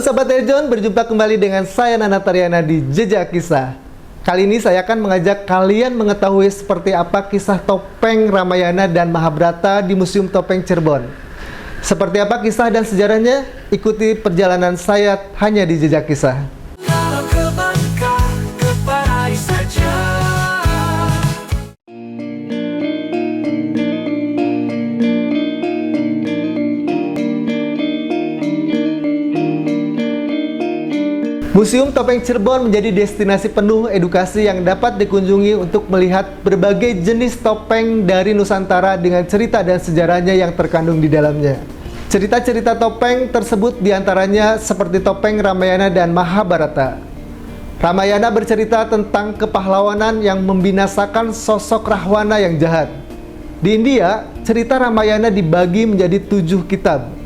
Sahabat Legion, berjumpa kembali dengan saya Nana Tariana di Jejak Kisah. Kali ini saya akan mengajak kalian mengetahui seperti apa kisah topeng Ramayana dan Mahabharata di Museum Topeng Cirebon. Seperti apa kisah dan sejarahnya? Ikuti perjalanan saya hanya di Jejak Kisah. Museum Topeng Cirebon menjadi destinasi penuh edukasi yang dapat dikunjungi untuk melihat berbagai jenis topeng dari Nusantara dengan cerita dan sejarahnya yang terkandung di dalamnya. Cerita-cerita topeng tersebut diantaranya seperti topeng Ramayana dan Mahabharata. Ramayana bercerita tentang kepahlawanan yang membinasakan sosok Rahwana yang jahat. Di India, cerita Ramayana dibagi menjadi 7 kitab.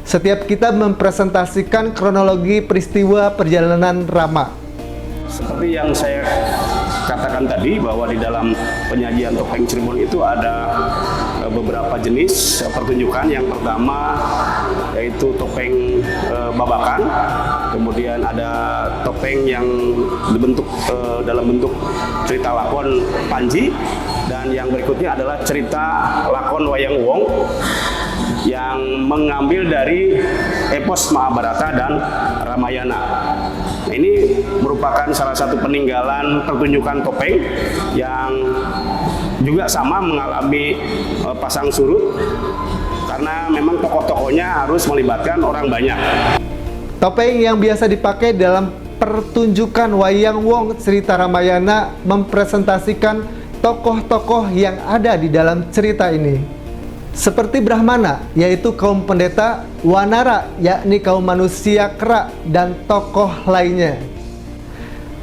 Setiap kitab mempresentasikan kronologi peristiwa perjalanan Rama. Seperti yang saya katakan tadi, bahwa di dalam penyajian topeng Cirebon itu ada beberapa jenis pertunjukan. Yang pertama yaitu topeng babakan, kemudian ada topeng yang dibentuk dalam bentuk cerita lakon Panji, dan yang berikutnya adalah cerita lakon Wayang Wong yang mengambil dari epos Mahabharata dan Ramayana. Nah, ini merupakan salah satu peninggalan pertunjukan topeng yang juga sama mengalami pasang surut karena memang tokoh-tokohnya harus melibatkan orang banyak. Topeng yang biasa dipakai dalam pertunjukan Wayang Wong cerita Ramayana mempresentasikan tokoh-tokoh yang ada di dalam cerita ini. Seperti Brahmana, yaitu kaum pendeta, Wanara, yakni kaum manusia kera, dan tokoh lainnya.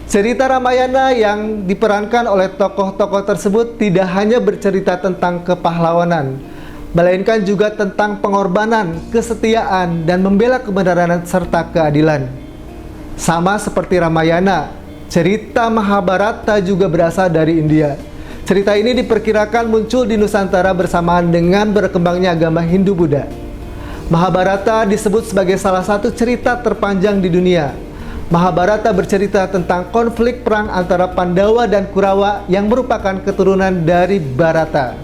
Cerita Ramayana yang diperankan oleh tokoh-tokoh tersebut tidak hanya bercerita tentang kepahlawanan, melainkan juga tentang pengorbanan, kesetiaan, dan membela kebenaran serta keadilan. Sama seperti Ramayana, cerita Mahabharata juga berasal dari India. Cerita ini diperkirakan muncul di Nusantara bersamaan dengan berkembangnya agama Hindu-Buddha. Mahabharata disebut sebagai salah satu cerita terpanjang di dunia. Mahabharata bercerita tentang konflik perang antara Pandawa dan Kurawa yang merupakan keturunan dari Bharata.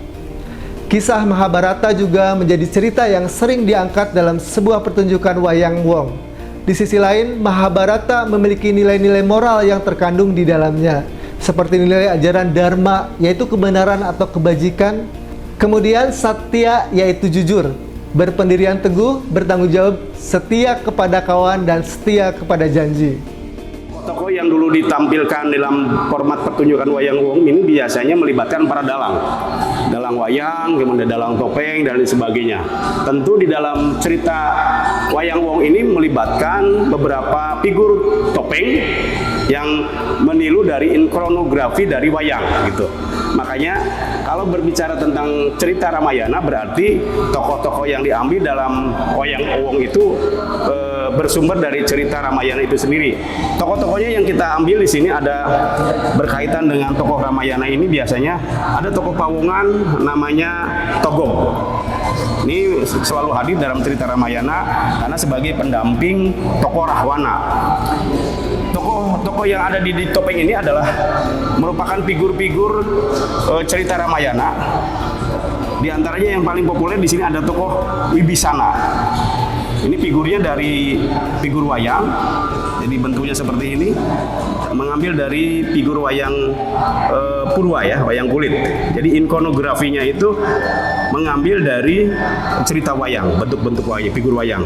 Kisah Mahabharata juga menjadi cerita yang sering diangkat dalam sebuah pertunjukan Wayang Wong. Di sisi lain, Mahabharata memiliki nilai-nilai moral yang terkandung di dalamnya, seperti nilai ajaran Dharma, yaitu kebenaran atau kebajikan. Kemudian Satya, yaitu jujur, berpendirian teguh, bertanggung jawab, setia kepada kawan, dan setia kepada janji. Tokoh yang dulu ditampilkan dalam format pertunjukan Wayang Wong ini biasanya melibatkan para dalang wayang, kemudian dalang topeng, dan lain sebagainya. Tentu di dalam cerita Wayang Wong ini melibatkan beberapa figur topeng yang meniru dari inkronografi dari wayang gitu. Makanya kalau berbicara tentang cerita Ramayana, berarti tokoh-tokoh yang diambil dalam Wayang Wong itu bersumber dari cerita Ramayana itu sendiri. Tokoh-tokohnya yang kita ambil di sini ada berkaitan dengan tokoh Ramayana ini, biasanya ada tokoh Pawongan namanya Togong. Ini selalu hadir dalam cerita Ramayana karena sebagai pendamping tokoh Rahwana. Tokoh yang ada di topeng ini adalah merupakan figur-figur cerita Ramayana. Di antaranya yang paling populer di sini ada tokoh Wibisana. Ini figurnya dari figur wayang, jadi bentuknya seperti ini, mengambil dari figur wayang purwa ya, wayang kulit. Jadi ikonografinya itu mengambil dari cerita wayang, bentuk-bentuk wayang, figur wayang.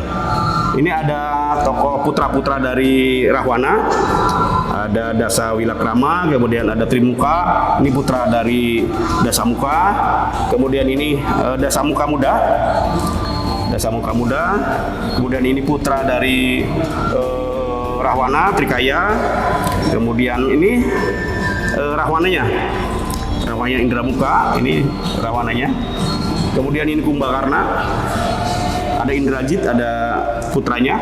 Ini ada tokoh putra-putra dari Rahwana, ada Dasa Wilakrama, kemudian ada Trimuka, ini putra dari Dasamuka, kemudian ini Dasamuka Muda, kemudian ini putra dari Rahwana, Trikaya, kemudian ini Rahwananya Indramuka, ini Rahwananya, kemudian ini Kumbakarna, ada Indrajit, ada putranya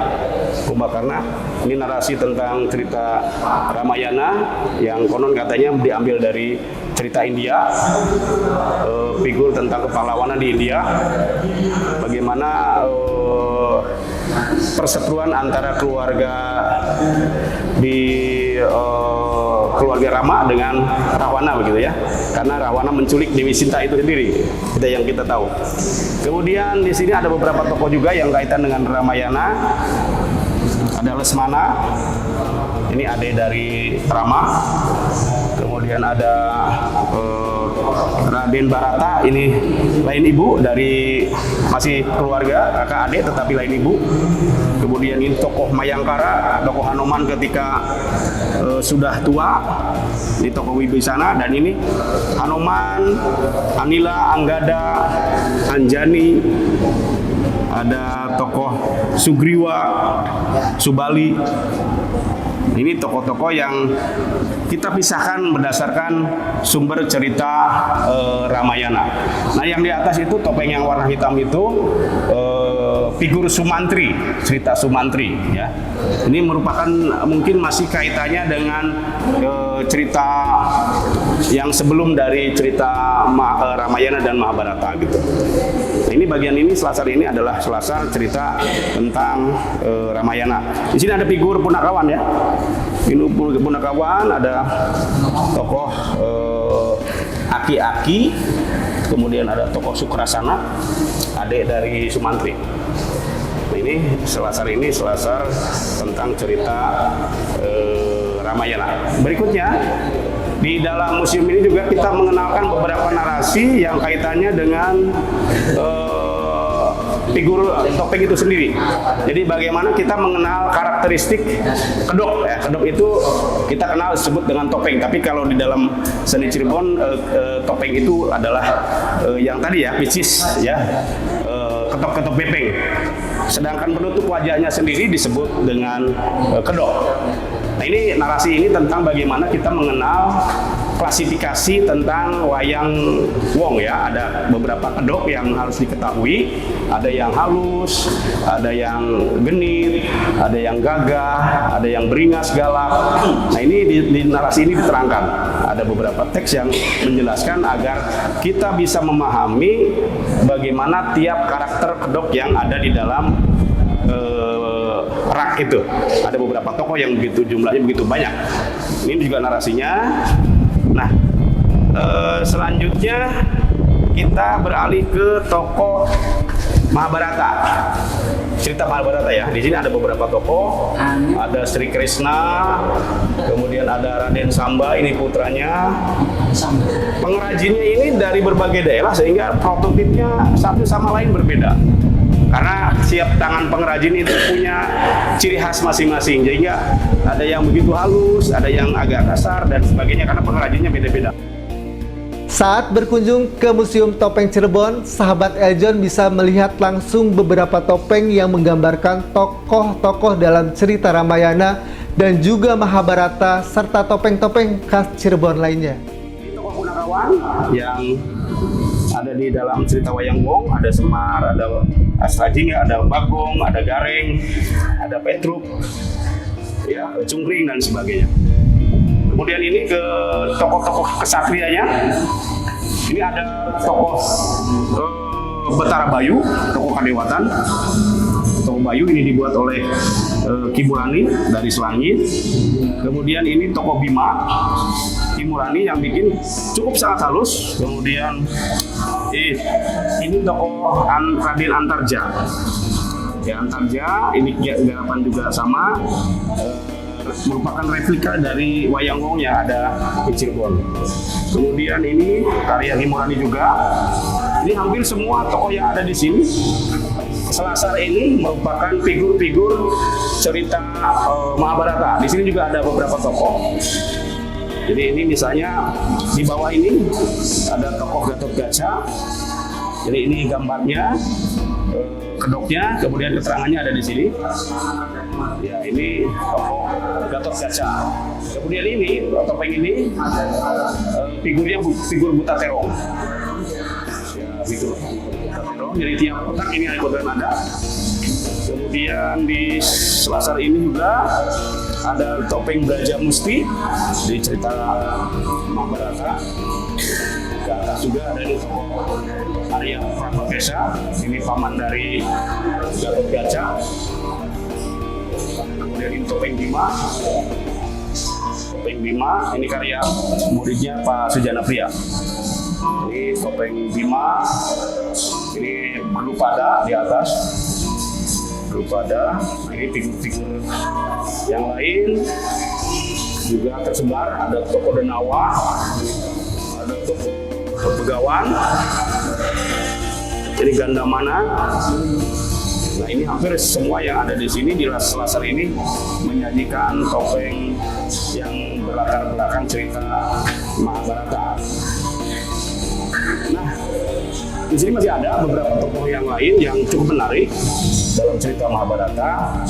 Kumbakarna. Ini narasi tentang cerita Ramayana yang konon katanya diambil dari cerita India, figur tentang kepahlawanan di India, bagaimana perseteruan antara keluarga di keluarga Rama dengan Rahwana begitu ya, karena Rahwana menculik Dewi Sinta itu sendiri, itu yang kita tahu. Kemudian di sini ada beberapa tokoh juga yang kaitan dengan Ramayana. Ada Lesmana, ini adik dari Rama. Kemudian ada Raden Barata, ini lain ibu dari masih keluarga kakak adik tetapi lain ibu. Kemudian ini tokoh Mayangkara, tokoh Hanoman ketika sudah tua, ini tokoh Wibisana, dan ini Hanoman, Anila, Anggada, Anjani. Ada tokoh Sugriwa, Subali. Ini tokoh-tokoh yang kita pisahkan berdasarkan sumber cerita Ramayana. Nah, yang di atas itu topeng yang warna hitam itu figur Sumantri, cerita Sumantri ya. Ini merupakan mungkin masih kaitannya dengan cerita yang sebelum dari cerita Ramayana dan Mahabharata gitu. Nah, ini bagian ini selasar ini adalah selasar cerita tentang Ramayana. Di sini ada figur Punakawan ya. Ini Punakawan, ada tokoh Aki-Aki, kemudian ada tokoh Sukrasana, adik dari Sumantri. Nah, ini selasar tentang cerita Ramayana. Berikutnya, di dalam museum ini juga kita mengenalkan beberapa narasi yang kaitannya dengan figur topeng itu sendiri. Jadi bagaimana kita mengenal karakteristik kedok ya. Kedok itu kita kenal disebut dengan topeng, tapi kalau di dalam seni Cirebon topeng itu adalah yang tadi ya, picis ya, ketok-ketok bepeng. Sedangkan penutup wajahnya sendiri disebut dengan kedok. Nah, ini narasi ini tentang bagaimana kita mengenal klasifikasi tentang wayang wong ya. Ada beberapa kedok yang harus diketahui, ada yang halus, ada yang genit, ada yang gagah, ada yang beringas galak. Nah, ini di narasi ini diterangkan. Ada beberapa teks yang menjelaskan agar kita bisa memahami bagaimana tiap karakter kedok yang ada di dalam rak itu. Ada beberapa tokoh yang jumlahnya begitu banyak. Ini juga narasinya. Nah, selanjutnya kita beralih ke tokoh Mahabharata. Cerita Mahabharata ya. Di sini ada beberapa tokoh. Ada Sri Krishna, kemudian ada Raden Samba, ini putranya. Pengrajinnya ini dari berbagai daerah sehingga prototipnya satu sama lain berbeda. Karena setiap tangan pengrajin itu punya ciri khas masing-masing, sehingga ada yang begitu halus, ada yang agak kasar dan sebagainya karena pengrajinnya beda-beda. Saat berkunjung ke Museum Topeng Cirebon, sahabat Eljon bisa melihat langsung beberapa topeng yang menggambarkan tokoh-tokoh dalam cerita Ramayana dan juga Mahabharata serta topeng-topeng khas Cirebon lainnya. Ini tokoh Punakawan yang ada di dalam cerita wayang wong, ada Semar, ada Astajingga, ada Bagong, ada Gareng, ada Petruk, ya, Cungkring dan sebagainya. Kemudian ini ke tokoh-tokoh kesatrianya. Ini ada tokoh Betara Bayu, tokoh Kadewatan. Tokoh Bayu ini dibuat oleh Ki Murani dari Selangit. Kemudian ini tokoh Bima, Ki Murani yang bikin cukup sangat halus. Kemudian ini tokoh Raden Antarja. Ya, Antarja ini garapan juga sama. Merupakan replika dari wayang wong yang ada di Cirebon. Kemudian ini karya Ki Murani juga. Ini hampir semua tokoh yang ada di sini. Selasar ini merupakan figur-figur cerita Mahabharata. Di sini juga ada beberapa tokoh. Jadi ini misalnya di bawah ini ada tokoh Gatotkaca. Jadi ini gambarnya, kedoknya, kemudian keterangannya ada di sini. Ya, ini tokoh Gatotkaca. Kemudian ini topeng ini figurnya figur Buta Terong. Ya, figur Buta Terong. Jadi tiap kotak ini ada kotak nada. Kemudian di selasar ini juga ada topeng Braja Musti di cerita Mahabharata. Ke atas juga ada di tokoh Arya Prabakesa, ini paman dari Gatotkaca. Kemudian ini topeng Bima. Topeng Bima ini karya muridnya Pak Sujana Pria. Ini topeng Bima, ini Drupada di atas. Drupada, ini figur-figur yang lain juga tersebar. Ada tokoh Denawa, ada tokoh Begawan, ini Gandamana. Nah, ini hampir semua yang ada di sini di laser ini menyajikan topeng yang berlatar belakang cerita Mahabharata. Nah, di sini masih ada beberapa tokoh yang lain yang cukup menarik dalam cerita Mahabharata.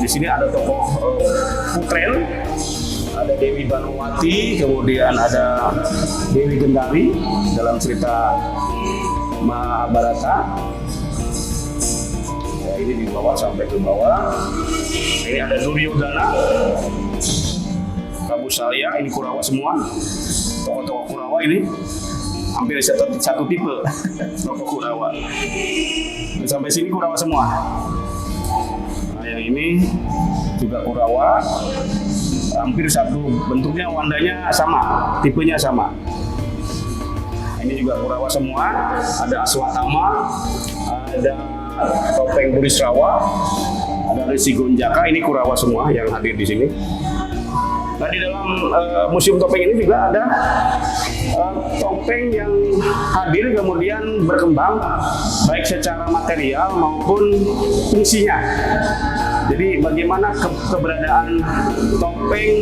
Di sini ada tokoh Putren, ada Dewi Banowati, kemudian ada Dewi Gendari dalam cerita Mahabharata. Ya, ini dibawa sampai ke bawah. Ini ada Duryodhana, Prabu Salya, ini Kurawa semua. Tokoh-tokoh Kurawa ini hampir satu tipe tokoh Kurawa. Sampai sini Kurawa semua. Nah, yang ini juga Kurawa, hampir satu bentuknya, wandanya sama, tipenya sama. Nah, ini juga Kurawa semua. Ada Aswatama, ada topeng Burisrawa, ada Resi Gonjaka. Ini Kurawa semua yang hadir di sini. Nah, di dalam museum topeng ini juga ada topeng yang hadir kemudian berkembang baik secara material maupun fungsinya. Jadi bagaimana keberadaan topeng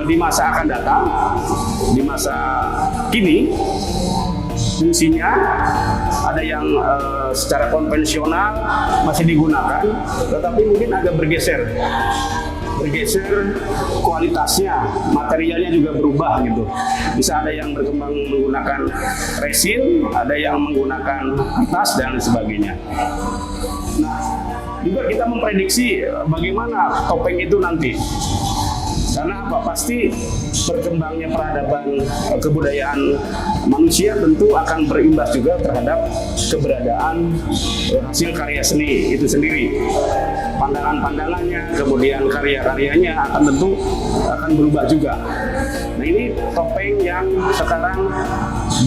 di masa akan datang, di masa kini, fungsinya ada yang secara konvensional masih digunakan, tetapi mungkin agak bergeser kualitasnya, materialnya juga berubah gitu. Bisa ada yang berkembang menggunakan resin, ada yang menggunakan kertas dan sebagainya. Nah, juga kita memprediksi bagaimana topeng itu nanti. Karena apa? Pasti berkembangnya peradaban kebudayaan manusia tentu akan berimbas juga terhadap keberadaan hasil karya seni itu sendiri. Pandangan-pandangannya, kemudian karya-karyanya tentu akan berubah juga. Nah, ini topeng yang sekarang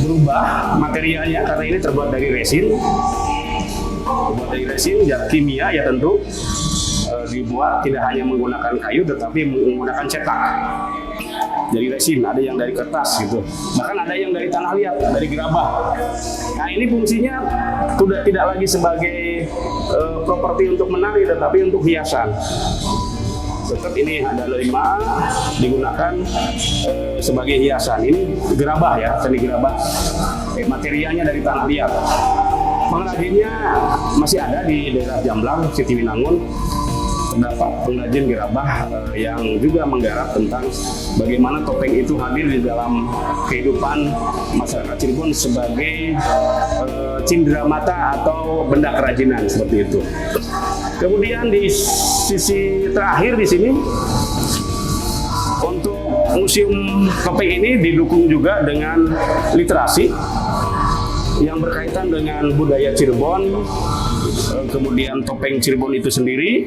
berubah materialnya karena ini terbuat dari resin. Terbuat dari resin, zat kimia ya tentu. Dibuat tidak hanya menggunakan kayu tetapi menggunakan cetak dari resin, ada yang dari kertas gitu, bahkan ada yang dari tanah liat, dari gerabah. Nah, ini fungsinya sudah tidak lagi sebagai properti untuk menari tetapi untuk hiasan. Tetap ini ada 5 digunakan sebagai hiasan. Ini gerabah ya, seni gerabah. Materialnya dari tanah liat. Pengrajinnya masih ada di daerah Jamblang, Sitiwinangun. Terdapat pengrajin gerabah yang juga menggarap tentang bagaimana topeng itu hadir di dalam kehidupan masyarakat Cirebon sebagai cindramata atau benda kerajinan seperti itu. Kemudian di sisi terakhir di sini untuk museum topeng ini didukung juga dengan literasi yang berkaitan dengan budaya Cirebon, kemudian topeng Cirebon itu sendiri,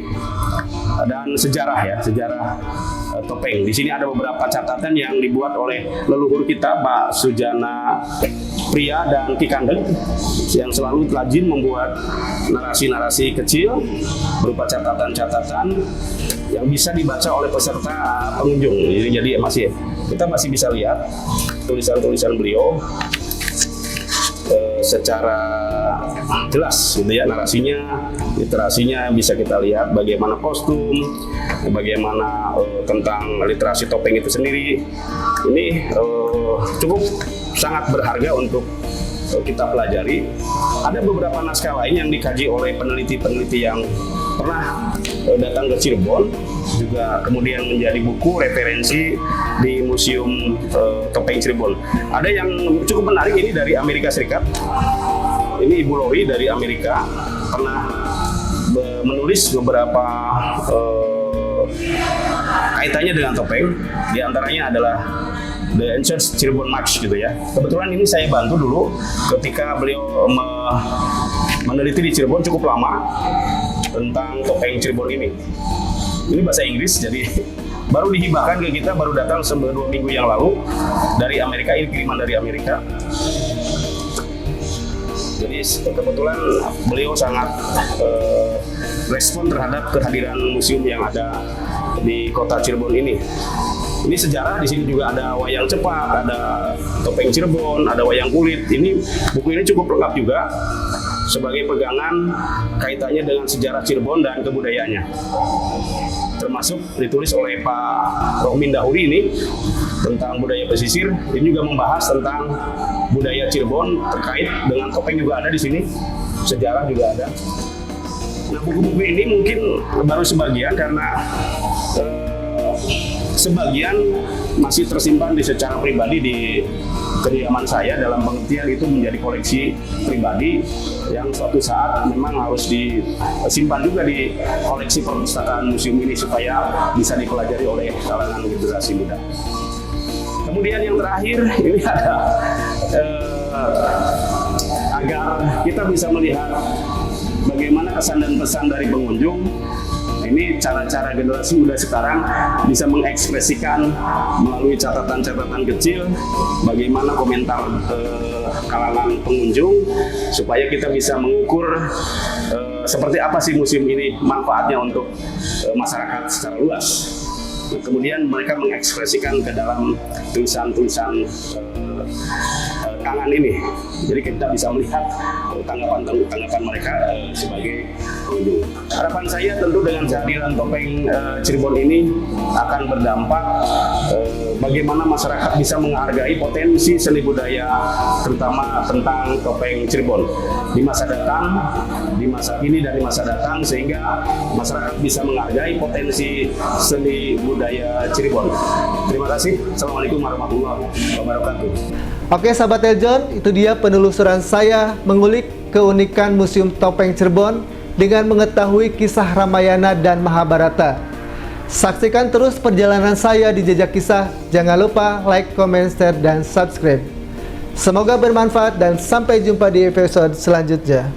dan sejarah ya, sejarah topeng. Di sini ada beberapa catatan yang dibuat oleh leluhur kita Pak Sujana Pria dan Ki Kandeng yang selalu rajin membuat narasi-narasi kecil berupa catatan-catatan yang bisa dibaca oleh peserta pengunjung. Jadi kita masih bisa lihat tulisan-tulisan beliau secara jelas gitu ya, narasinya, literasinya bisa kita lihat bagaimana kostum, bagaimana tentang literasi topeng itu sendiri. Ini cukup sangat berharga untuk kita pelajari. Ada beberapa naskah lain yang dikaji oleh peneliti-peneliti yang pernah datang ke Cirebon, juga kemudian menjadi buku referensi di Museum Topeng Cirebon. Ada yang cukup menarik ini dari Amerika Serikat. Ini Ibu Lori dari Amerika pernah menulis beberapa kaitannya dengan topeng, diantaranya adalah The Ancient Cirebon March gitu ya. Kebetulan ini saya bantu dulu ketika beliau meneliti di Cirebon cukup lama tentang topeng Cirebon ini. Ini bahasa Inggris, jadi baru dihibahkan ke kita, baru datang 2 minggu yang lalu dari Amerika, ini kiriman dari Amerika. Jadi kebetulan beliau sangat respon terhadap kehadiran museum yang ada di kota Cirebon ini. Ini sejarah, di sini juga ada wayang cepak, ada topeng Cirebon, ada wayang kulit. Ini buku ini cukup lengkap juga sebagai pegangan kaitannya dengan sejarah Cirebon dan kebudayaannya. Termasuk ditulis oleh Pak Rohmin Dahuri ini tentang budaya pesisir. Ini juga membahas tentang budaya Cirebon terkait dengan topeng juga ada di sini, sejarah juga ada. Nah, buku-buku ini mungkin baru sebagian karena sebagian masih tersimpan secara pribadi di kediaman saya, dalam pengertian itu menjadi koleksi pribadi yang suatu saat memang harus disimpan juga di koleksi perpustakaan museum ini supaya bisa dipelajari oleh kalangan generasi muda. Kemudian yang terakhir ini ada agar kita bisa melihat bagaimana kesan dan pesan dari pengunjung. Ini cara-cara generasi muda sekarang bisa mengekspresikan melalui catatan-catatan kecil bagaimana komentar kalangan pengunjung supaya kita bisa mengukur seperti apa sih museum ini manfaatnya untuk masyarakat secara luas. Nah, kemudian mereka mengekspresikan ke dalam tulisan-tulisan tangan ini. Jadi kita bisa melihat tanggapan mereka sebagai pengunjung. Harapan saya tentu dengan kehadiran topeng Cirebon ini akan berdampak bagaimana masyarakat bisa menghargai potensi seni budaya, terutama tentang topeng Cirebon di masa datang, di masa kini dan di masa datang, sehingga masyarakat bisa menghargai potensi seni budaya Cirebon. Terima kasih. Assalamualaikum warahmatullahi wabarakatuh. Oke sahabat Eljon, itu dia penelusuran saya mengulik keunikan Museum Topeng Cirebon dengan mengetahui kisah Ramayana dan Mahabharata. Saksikan terus perjalanan saya di Jejak Kisah. Jangan lupa like, comment, share, dan subscribe. Semoga bermanfaat dan sampai jumpa di episode selanjutnya.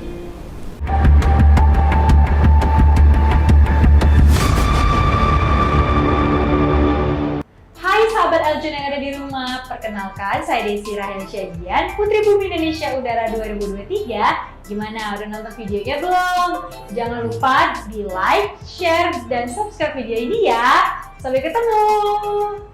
Perkenalkan, saya Desi Rahel Syagian, Putri Bumi Indonesia Udara 2023. Gimana? Udah nonton videonya belum? Jangan lupa di like, share, dan subscribe video ini ya. Sampai ketemu!